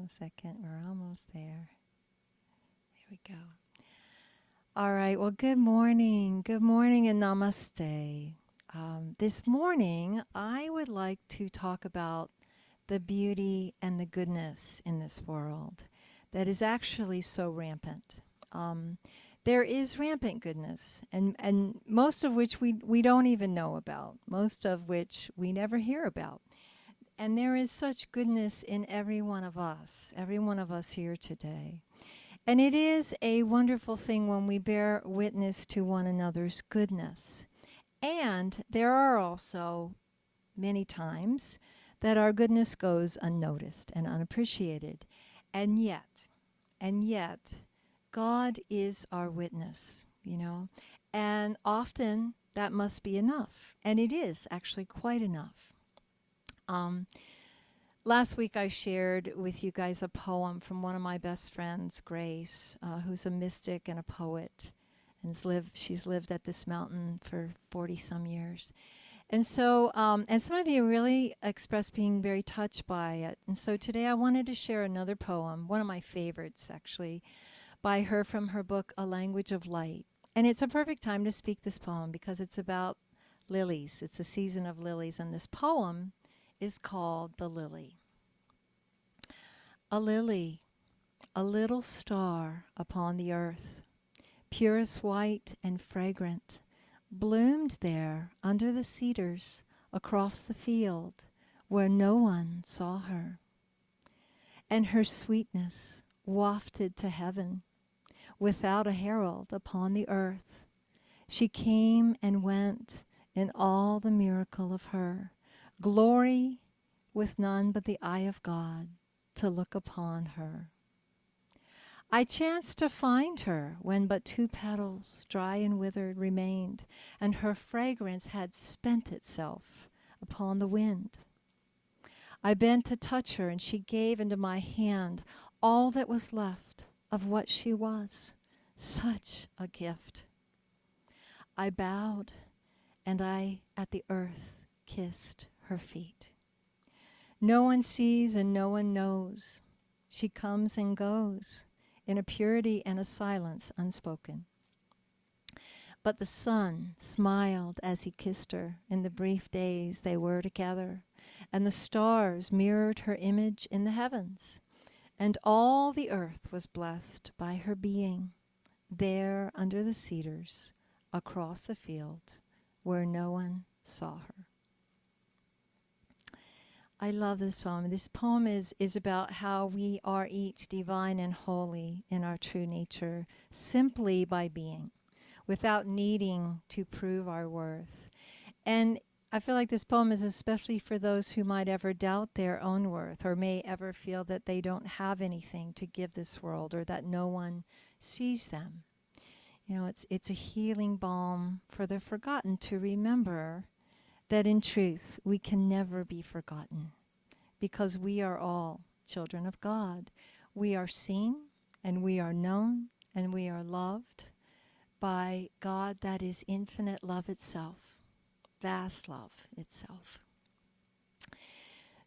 second. We're almost there. There we go. All right. Well, good morning. Good morning and namaste. This morning, I would like to talk about the beauty and the goodness in this world that is actually so rampant. There is rampant goodness, and most of which we don't even know about, most of which we never hear about. And there is such goodness in every one of us here today. And it is a wonderful thing when we bear witness to one another's goodness. And there are also many times that our goodness goes unnoticed and unappreciated. And yet, God is our witness, you know. And often that must be enough. And it is actually quite enough. Last week I shared with you guys a poem from one of my best friends, Grace, who's a mystic and a poet, and she's lived at this mountain for 40 some years. And so, and some of you really expressed being very touched by it. And so today I wanted to share another poem, one of my favorites actually, by her from her book, A Language of Light. And it's a perfect time to speak this poem because it's about lilies. It's a season of lilies, and this poem is called The Lily. A lily, a little star upon the earth, purest white and fragrant, bloomed there under the cedars across the field where no one saw her. And her sweetness wafted to heaven without a herald upon the earth. She came and went in all the miracle of her glory, with none but the eye of God to look upon her. I chanced to find her when but 2 petals, dry and withered, remained, and her fragrance had spent itself upon the wind. I bent to touch her, and she gave into my hand all that was left of what she was, such a gift. I bowed, and I at the earth kissed her feet. No one sees and no one knows. She comes and goes in a purity and a silence unspoken. But the sun smiled as he kissed her in the brief days they were together, and the stars mirrored her image in the heavens, and all the earth was blessed by her being there under the cedars across the field where no one saw her. I love this poem. This poem is about how we are each divine and holy in our true nature simply by being, without needing to prove our worth. And I feel like this poem is especially for those who might ever doubt their own worth or may ever feel that they don't have anything to give this world or that no one sees them. You know, it's a healing balm for the forgotten to remember that in truth we can never be forgotten because we are all children of God. We are seen and we are known and we are loved by God that is infinite love itself, vast love itself.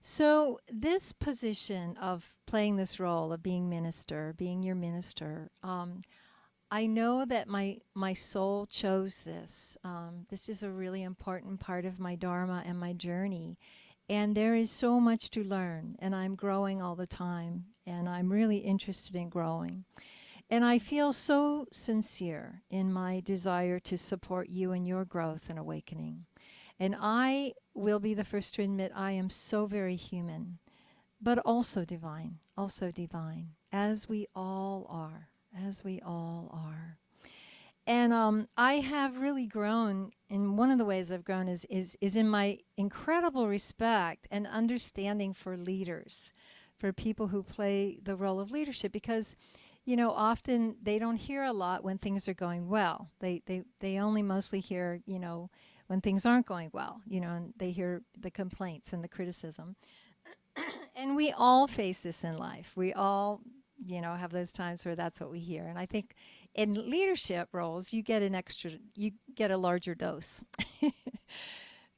So this position of playing this role of being minister, being your minister, I know that my soul chose this. This is a really important part of my dharma and my journey. And there is so much to learn, and I'm growing all the time, and I'm really interested in growing. And I feel so sincere in my desire to support you in your growth and awakening. And I will be the first to admit I am so very human, but also divine, as we all are. And I have really grown, and one of the ways I've grown is in my incredible respect and understanding for leaders, for people who play the role of leadership, because, you know, often they don't hear a lot when things are going well. They only mostly hear, you know, when things aren't going well, you know, and they hear the complaints and the criticism. And we all face this in life. We all, you know, have those times where that's what we hear. And I think in leadership roles, you get a larger dose.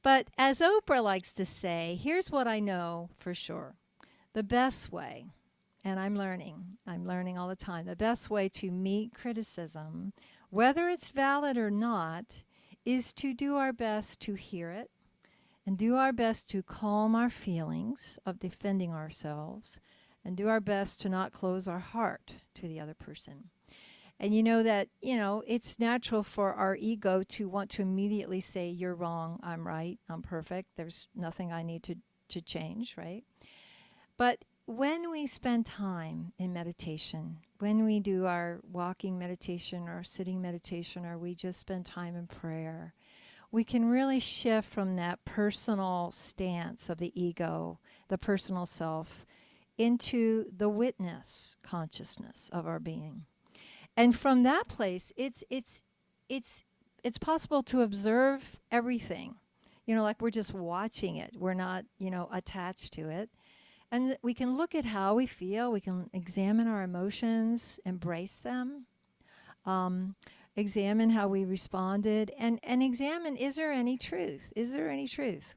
But as Oprah likes to say, here's what I know for sure. The best way, and I'm learning. I'm learning all the time. The best way to meet criticism, whether it's valid or not, is to do our best to hear it and do our best to calm our feelings of defending ourselves and do our best to not close our heart to the other person. And you know that, it's natural for our ego to want to immediately say, you're wrong, I'm right, I'm perfect, there's nothing I need to change, right? But when we spend time in meditation, when we do our walking meditation or sitting meditation, or we just spend time in prayer, we can really shift from that personal stance of the ego, the personal self, into the witness consciousness of our being. And from that place, it's possible to observe everything. Like we're just watching it. We're not, attached to it. And we can look at how we feel. We can examine our emotions, embrace them, examine how we responded, and examine, is there any truth? Is there any truth?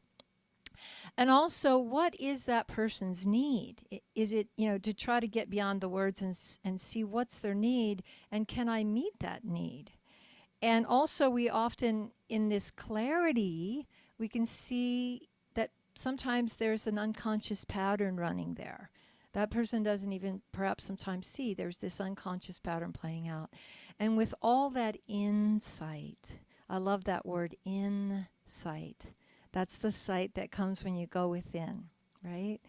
And also, what is that person's need? Is it, to try to get beyond the words and see what's their need, and can I meet that need? And also, we often, in this clarity, we can see that sometimes there's an unconscious pattern running there. That person doesn't even perhaps sometimes see there's this unconscious pattern playing out. And with all that insight, I love that word, insight. That's the sight that comes when you go within, right?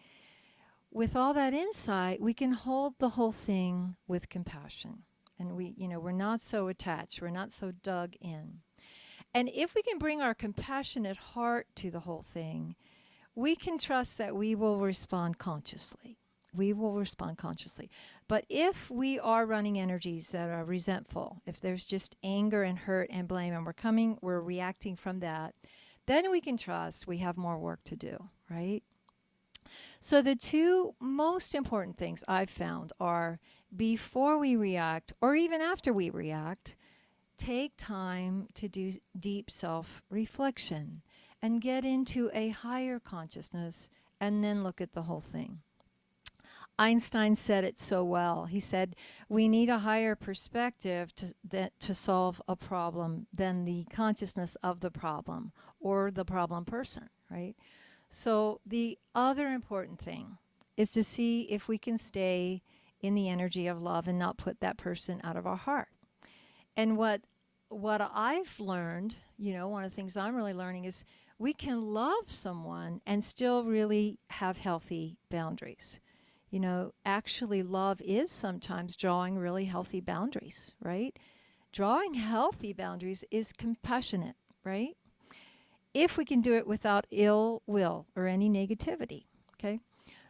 With all that insight, we can hold the whole thing with compassion. And we're not so attached. We're not so dug in. And if we can bring our compassionate heart to the whole thing, we can trust that we will respond consciously. We will respond consciously. But if we are running energies that are resentful, if there's just anger and hurt and blame, and we're reacting from that, then we can trust we have more work to do, right? So the two most important things I've found are, before we react, or even after we react, take time to do deep self-reflection and get into a higher consciousness, and then look at the whole thing. Einstein said it so well. He said, we need a higher perspective to solve a problem than the consciousness of the problem or the problem person, right? So the other important thing is to see if we can stay in the energy of love and not put that person out of our heart. And what I've learned, one of the things I'm really learning is we can love someone and still really have healthy boundaries. Actually love is sometimes drawing really healthy boundaries, right? Drawing healthy boundaries is compassionate, right? If we can do it without ill will or any negativity, okay?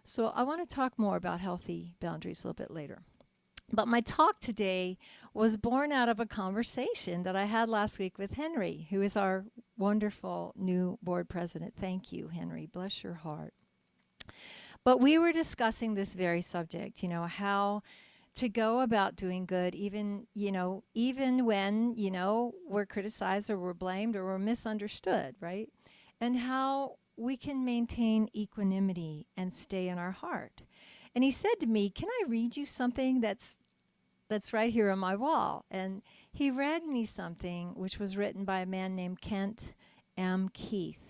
So I want to talk more about healthy boundaries a little bit later. But my talk today was born out of a conversation that I had last week with Henry, who is our wonderful new board president. Thank you, Henry. Bless your heart. But we were discussing this very subject, how to go about doing good, even when, we're criticized or we're blamed or we're misunderstood, right? And how we can maintain equanimity and stay in our heart. And he said to me, can I read you something that's right here on my wall? And he read me something which was written by a man named Kent M. Keith.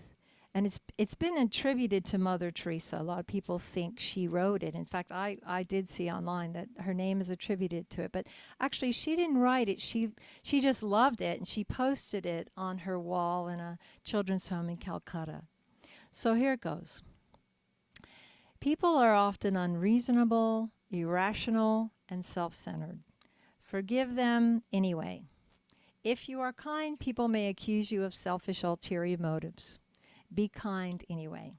And it's been attributed to Mother Teresa. A lot of people think she wrote it. In fact, I did see online that her name is attributed to it. But actually, she didn't write it. She just loved it, and she posted it on her wall in a children's home in Calcutta. So here it goes. People are often unreasonable, irrational, and self-centered. Forgive them anyway. If you are kind, people may accuse you of selfish, ulterior motives. Be kind anyway.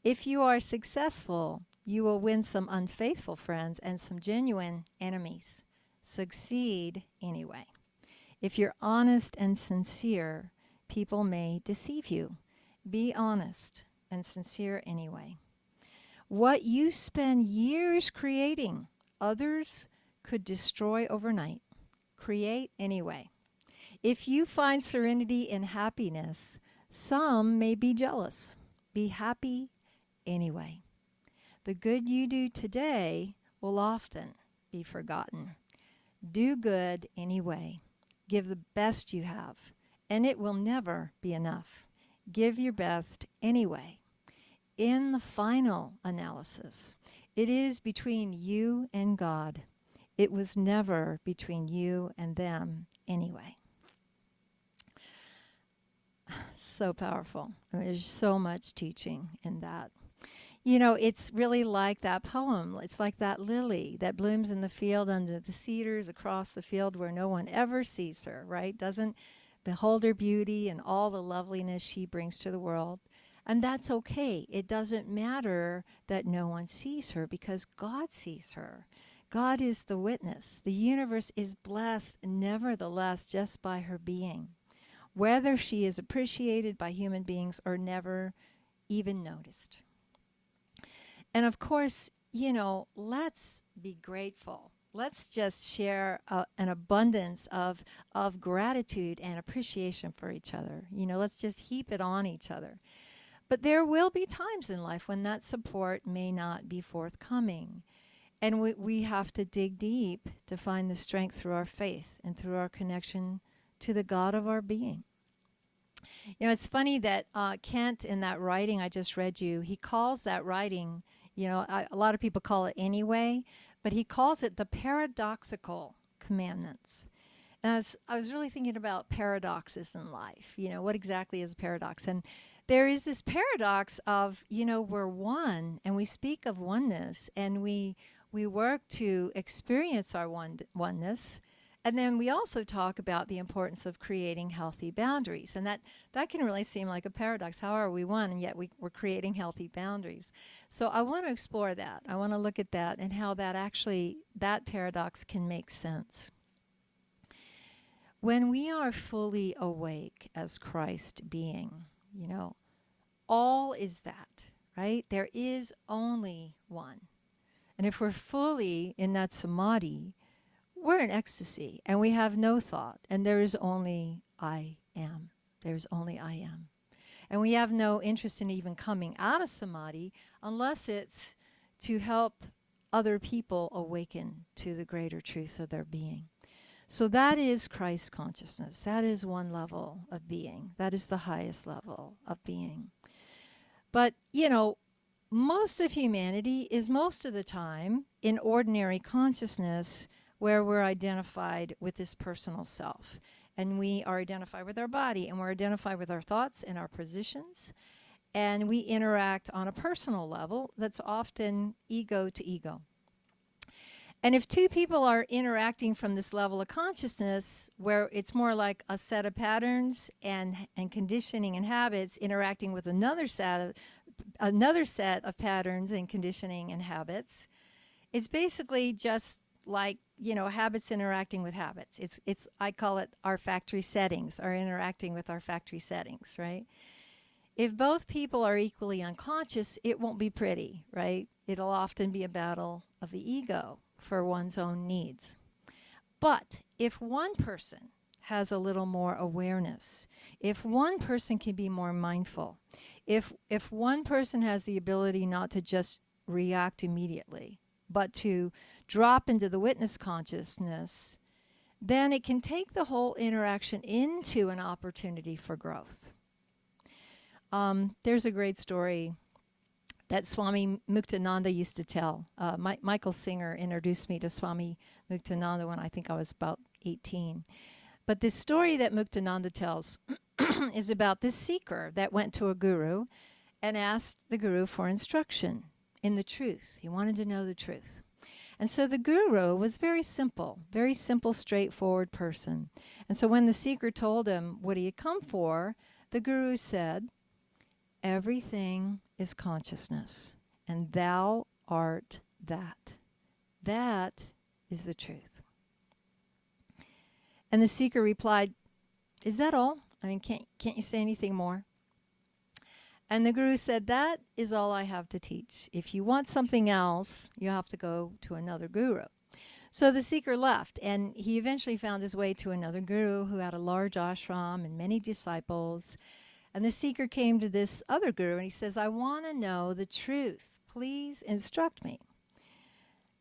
If you are successful, you will win some unfaithful friends and some genuine enemies. Succeed anyway. If you're honest and sincere, people may deceive you. Be honest and sincere anyway. What you spend years creating, others could destroy overnight. Create anyway. If you find serenity and happiness, some may be jealous. Be happy anyway. The good you do today will often be forgotten. Do good anyway. Give the best you have, and it will never be enough. Give your best anyway. In the final analysis, it is between you and God. It was never between you and them anyway. So powerful. I mean, there's so much teaching in that. You know, it's really like that poem. It's like that lily that blooms in the field under the cedars across the field where no one ever sees her, right? Doesn't behold her beauty and all the loveliness she brings to the world. And that's okay. It doesn't matter that no one sees her because God sees her. God is the witness. The universe is blessed, nevertheless, just by her being, whether she is appreciated by human beings or never even noticed. And of course, you know, let's be grateful. Let's just share an abundance of gratitude and appreciation for each other. You know, let's just heap it on each other. But there will be times in life when that support may not be forthcoming. And we have to dig deep to find the strength through our faith and through our connection to the God of our being. You know, it's funny that Kent, in that writing I just read you, he calls that writing, you know, a lot of people call it anyway, but he calls it the paradoxical commandments. And I was really thinking about paradoxes in life. You know, what exactly is a paradox? And there is this paradox of, you know, we're one, and we speak of oneness, and we work to experience our oneness. And then we also talk about the importance of creating healthy boundaries. And that can really seem like a paradox. How are we one, and yet we're creating healthy boundaries? So I want to explore that. I want to look at that and how that paradox can make sense. When we are fully awake as Christ being, you know, all is that, right? There is only one. And if we're fully in that samadhi, we're in ecstasy, and we have no thought, and there is only I am. There's only I am. And we have no interest in even coming out of samadhi unless it's to help other people awaken to the greater truth of their being. So that is Christ consciousness. That is one level of being. That is the highest level of being. But, you know, most of humanity is most of the time in ordinary consciousness, where we're identified with this personal self. And we are identified with our body, and we're identified with our thoughts and our positions. And we interact on a personal level that's often ego to ego. And if two people are interacting from this level of consciousness, where it's more like a set of patterns and conditioning and habits interacting with another set of patterns and conditioning and habits, it's basically just like, you know, habits interacting with habits. It's I call it our factory settings, are interacting with our factory settings, right? If both people are equally unconscious, it won't be pretty, right? It'll often be a battle of the ego for one's own needs. But if one person has a little more awareness, if one person can be more mindful, if one person has the ability not to just react immediately, but to drop into the witness consciousness, then it can take the whole interaction into an opportunity for growth. There's a great story that Swami Muktananda used to tell. Michael Singer introduced me to Swami Muktananda when I think I was about 18. But this story that Muktananda tells is about this seeker that went to a guru and asked the guru for instruction in the truth. He wanted to know the truth. And so the guru was very simple, straightforward person. And so when the seeker told him what he had come for, the guru said, "Everything is consciousness, and thou art that. That is the truth." And the seeker replied, "Is that all? I mean, can't you say anything more?" And the guru said, "That is all I have to teach. If you want something else, you have to go to another guru." So the seeker left, and he eventually found his way to another guru who had a large ashram and many disciples. And the seeker came to this other guru, and he says, "I want to know the truth. Please instruct me."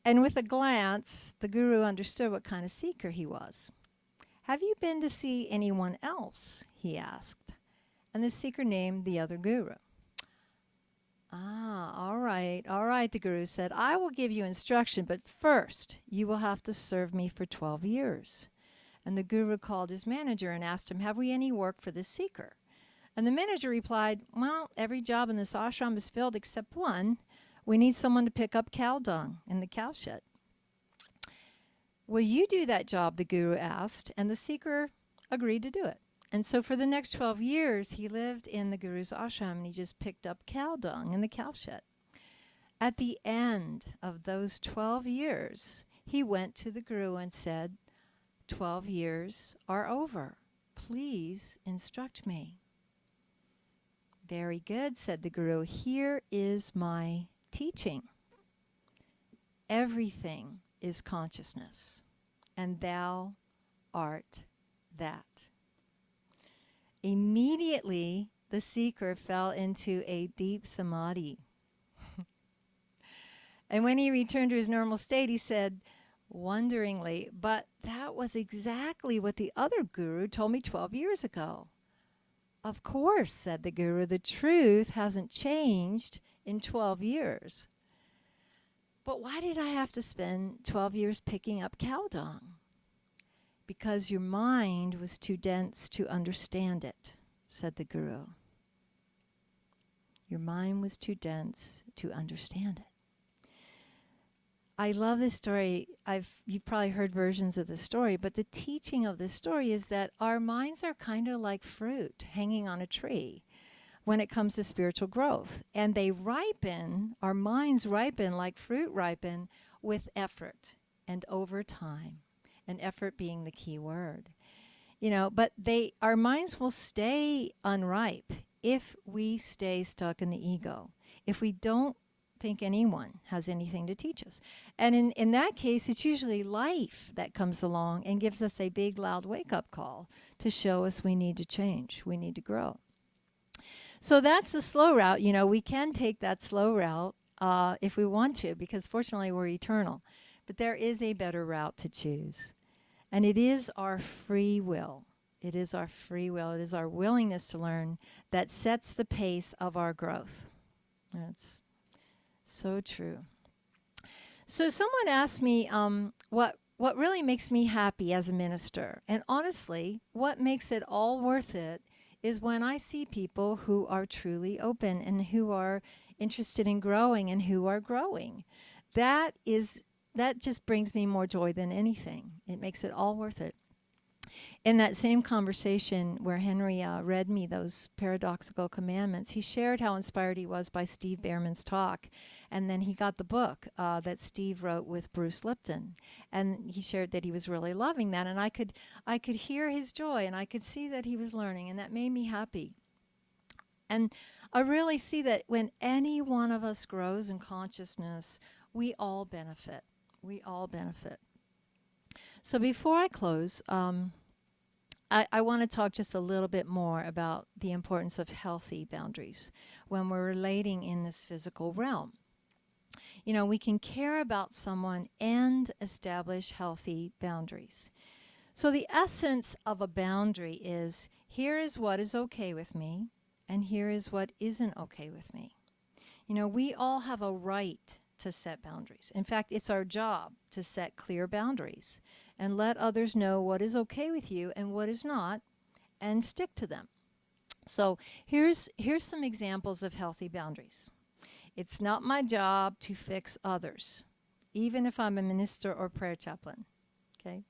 And with a glance, the guru understood what kind of seeker he was. "Have you been to see anyone else?" he asked. And the seeker named the other guru. "Ah, all right," the guru said. "I will give you instruction, but first you will have to serve me for 12 years. And the guru called his manager and asked him, "Have we any work for this seeker?" And the manager replied, "Well, every job in this ashram is filled except one. We need someone to pick up cow dung in the cow shed." "Will you do that job?" the guru asked, and the seeker agreed to do it. And so for the next 12 years, he lived in the guru's ashram, and he just picked up cow dung in the cow shed. At the end of those 12 years, he went to the guru and said, "12 years are over. Please instruct me." "Very good," said the guru. "Here is my teaching. Everything is consciousness, and thou art that." Immediately, the seeker fell into a deep samadhi. And when he returned to his normal state, he said wonderingly, "But that was exactly what the other guru told me 12 years ago." "Of course," said the guru, "the truth hasn't changed in 12 years. But why did I have to spend 12 years picking up cow dung?" "Because your mind was too dense to understand it," said the guru. Your mind was too dense to understand it. I love this story. You've probably heard versions of the story, but the teaching of this story is that our minds are kind of like fruit hanging on a tree when it comes to spiritual growth. And they ripen, our minds ripen like fruit ripen with effort and over time. And effort being the key word. But our minds will stay unripe if we stay stuck in the ego. If we don't think anyone has anything to teach us. And in that case, it's usually life that comes along and gives us a big, loud wake-up call to show us we need to change, we need to grow. So that's the slow route. We can take that slow route if we want to, because fortunately we're eternal. But there is a better route to choose. And it is our free will. It is our free will. It is our willingness to learn that sets the pace of our growth. That's so true. So someone asked me what really makes me happy as a minister. And honestly, what makes it all worth it is when I see people who are truly open and who are interested in growing and who are growing. That just brings me more joy than anything. It makes it all worth it. In that same conversation where Henry read me those paradoxical commandments, he shared how inspired he was by Steve Behrman's talk. And then he got the book that Steve wrote with Bruce Lipton. And he shared that he was really loving that. And I could hear his joy, and I could see that he was learning, and that made me happy. And I really see that when any one of us grows in consciousness, we all benefit. We all benefit. So before I close, I want to talk just a little bit more about the importance of healthy boundaries when we're relating in this physical realm. We can care about someone and establish healthy boundaries. So the essence of a boundary is, here is what is okay with me, and here is what isn't okay with me. We all have a right to set boundaries. In fact, it's our job to set clear boundaries and let others know what is okay with you and what is not, and stick to them. So here's some examples of healthy boundaries. It's not my job to fix others, even if I'm a minister or prayer chaplain. Okay.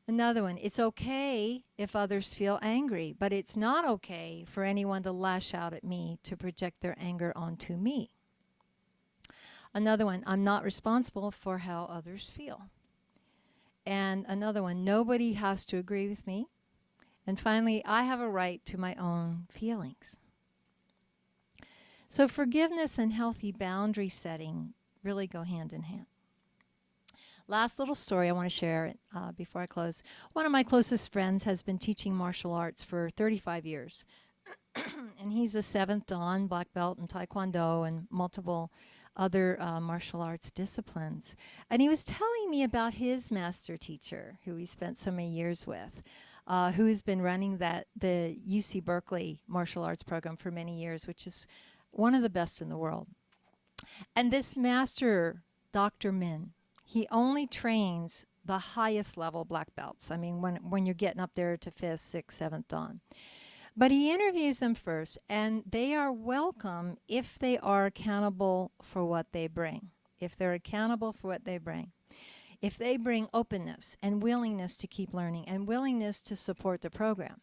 Another one, it's okay if others feel angry, but it's not okay for anyone to lash out at me to project their anger onto me. Another one, I'm not responsible for how others feel. And another one, nobody has to agree with me. And finally, I have a right to my own feelings. So forgiveness and healthy boundary setting really go hand in hand. Last little story I want to share before I close. One of my closest friends has been teaching martial arts for 35 years. And he's a 7th Dan black belt in Taekwondo and multiple other martial arts disciplines. And he was telling me about his master teacher, who he spent so many years with, who has been running the UC Berkeley martial arts program for many years, which is one of the best in the world. And this master, Dr. Min, he only trains the highest level black belts. I mean, when you're getting up there to 5th, 6th, 7th dan. But he interviews them first, and they are welcome if they are accountable for what they bring. If they're accountable for what they bring. If they bring openness and willingness to keep learning and willingness to support the program.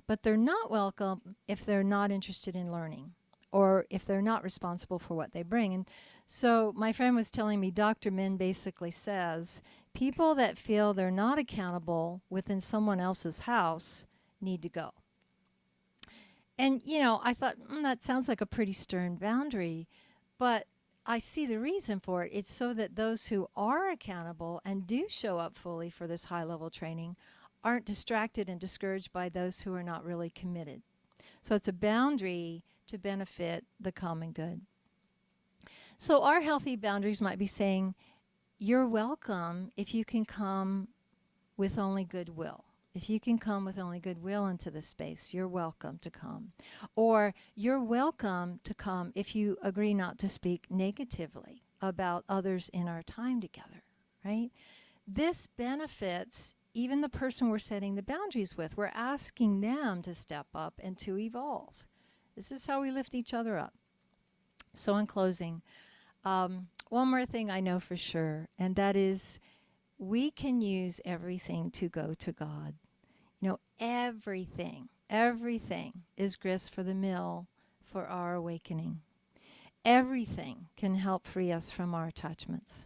But they're not welcome if they're not interested in learning or if they're not responsible for what they bring. And so my friend was telling me Dr. Min basically says people that feel they're not accountable within someone else's house need to go. And, you know, I thought, that sounds like a pretty stern boundary, but I see the reason for it. It's so that those who are accountable and do show up fully for this high-level training aren't distracted and discouraged by those who are not really committed. So it's a boundary to benefit the common good. So our healthy boundaries might be saying, you're welcome if you can come with only goodwill. If you can come with only goodwill into this space, you're welcome to come. Or you're welcome to come if you agree not to speak negatively about others in our time together, right? This benefits even the person we're setting the boundaries with. We're asking them to step up and to evolve. This is how we lift each other up. So in closing, one more thing I know for sure, and that is we can use everything to go to God. You know, everything is grist for the mill for our awakening. Everything can help free us from our attachments.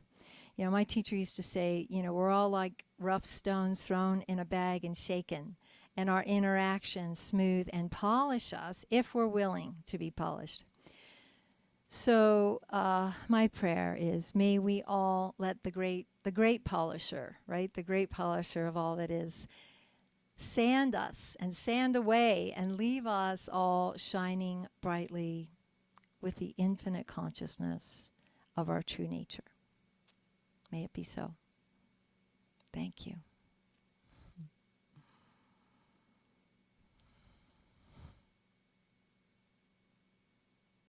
You know, my teacher used to say, you know, we're all like rough stones thrown in a bag and shaken, and our interactions smooth and polish us if we're willing to be polished. So my prayer is, may we all let the great polisher, right, the great polisher of all that is, sand us and sand away and leave us all shining brightly with the infinite consciousness of our true nature. May it be so. Thank you.